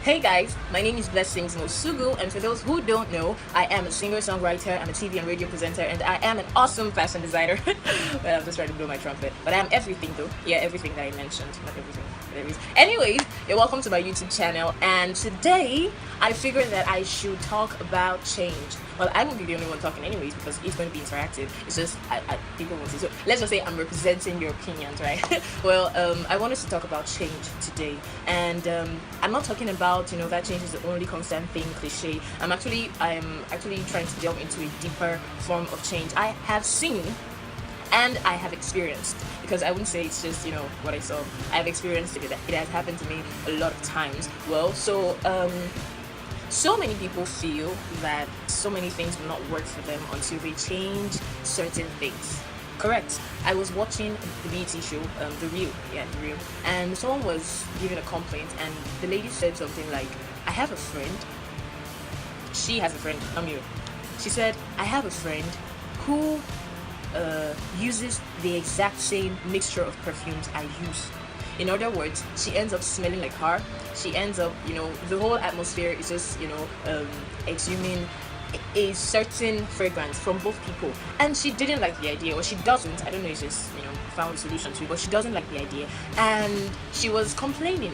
Hey guys, my name is Blessings Mosugu, and for those who don't know, I am a singer-songwriter, I'm a TV and radio presenter, and I am an awesome fashion designer. Well, I'm just trying to blow my trumpet. But I am everything though. Yeah, everything that I mentioned. Not everything. But anyways, you're welcome to my YouTube channel, and today I figured that I should talk about change. Well, I won't be the only one talking anyways because it's going to be interactive. It's just people will see. So let's just say I'm representing your opinions, right? Well, I want us to talk about change today, and I'm not talking about that change is the only constant thing, cliche. I'm actually trying to delve into a deeper form of change I have seen and I have experienced, because I wouldn't say it's just what I saw. I have experienced it. It has happened to me a lot of times. Well, so many people feel that so many things will not work for them until they change certain things. Correct. I was watching the BET show, The Real, and someone was giving a complaint, and the lady said something like, I have a friend, she has a friend, I'm you. She said, I have a friend who uses the exact same mixture of perfumes I use. In other words, she ends up smelling like her. She ends up, the whole atmosphere is just, exhuming a certain fragrance from both people, and she didn't like the idea, or she doesn't. I don't know. It's just found a solution to it, but she doesn't like the idea, and she was complaining.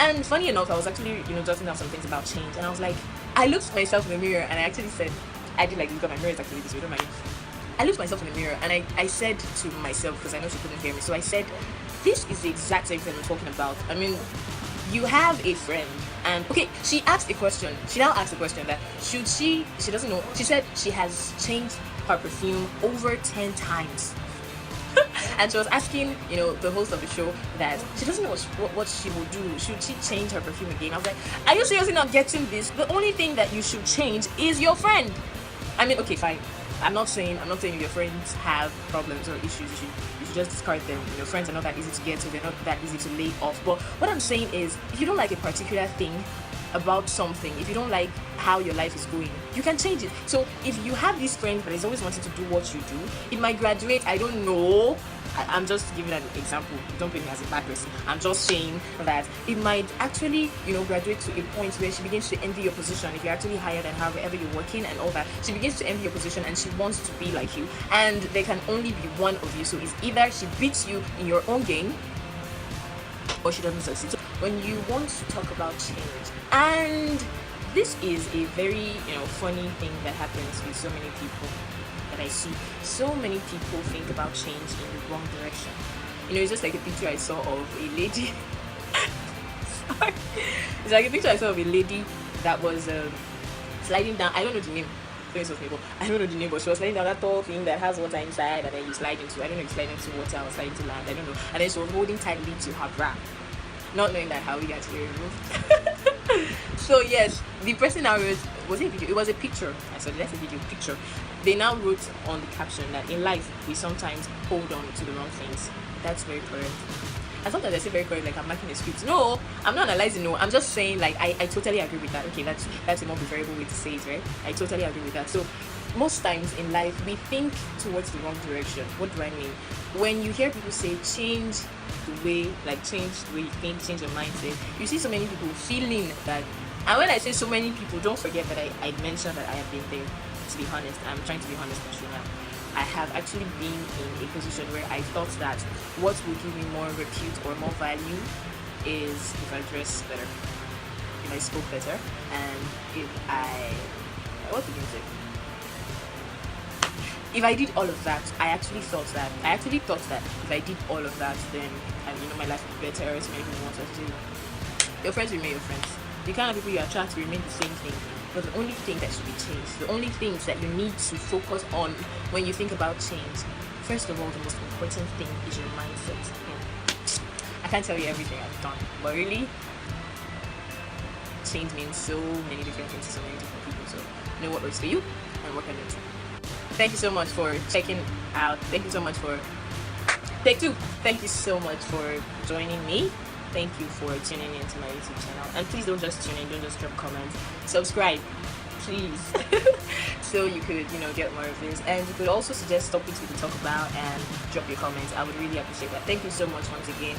And funny enough, I was actually jotting down some things about change, and I was like, I looked myself in the mirror, and I actually said, I did like this because my mirror is actually this way. Don't mind. I looked myself in the mirror, and I said to myself, because I know she couldn't hear me, so I said, this is the exact same thing I'm talking about. I mean, you have a friend, and okay, she asked a question. She now asked a question that she doesn't know. She said she has changed her perfume over 10 times. And she was asking, the host of the show, that she doesn't know what she will do. Should she change her perfume again? I was like, are you seriously not getting this? The only thing that you should change is your friend. I mean, okay, fine. I'm not saying if your friends have problems or issues, you should just discard them. Friends are not that easy to get to, they're not that easy to lay off. But what I'm saying is, if you don't like a particular thing about something, if you don't like how your life is going, you can change it. So if you have this friend that is always wanting to do what you do, it might graduate, I don't know, I'm just giving an example. Don't put me as a bad person. I'm just saying that it might actually, graduate to a point where she begins to envy your position. If you're actually higher than her, wherever you're working and all that, she begins to envy your position and she wants to be like you. And there can only be one of you. So it's either she beats you in your own game or she doesn't succeed. So when you want to talk about change, and this is a very, funny thing that happens with so many people that I see. So many people think about change in the wrong direction. It's just like a picture I saw of a lady. Sorry. It's like a picture I saw of a lady that was sliding down. I don't know the name. I don't know the name, but she was sliding down that tall thing that has water inside, and then you slide into. I don't know if you slide into water or slide into land. I don't know. And then she was holding tightly to her bra, not knowing that how we actually removed. So yes, the person now wrote, was it a video? It was a picture. I said that's a video picture. They now wrote on the caption that in life we sometimes hold on to the wrong things. That's very correct. And sometimes I say very correct, like I'm making a script. No, I'm not analyzing. No, I'm just saying like I totally agree with that. Okay, that's a more preferable way to say it, right? I totally agree with that. So most times in life we think towards the wrong direction. What do I mean? When you hear people say change the way you think, change your mindset, you see so many people feeling that. And when I say so many people, don't forget that I mentioned that I have been there. To be honest, I'm trying to be honest with you now. I have actually been in a position where I thought that what will give me more repute or more value is if I dress better, if I spoke better, and if I did all of that. I actually thought that if I did all of that, then my life would be better. So many people want to do. Your friends remain your friends. The kind of people you attract will remain the same thing. But the only thing that should be changed, the only things that you need to focus on when you think about change, first of all, the most important thing is your mindset. I can't tell you everything I've done, but really, change means so many different things to so many different people. So know what works for you and work on it. Thank you so much for checking out. Thank you so much for take two. Thank you so much for joining me. Thank you for tuning in to my YouTube channel. And please don't just tune in, don't just drop comments. Subscribe, please. So you could, get more of this. And you could also suggest topics we could talk about and drop your comments. I would really appreciate that. Thank you so much once again.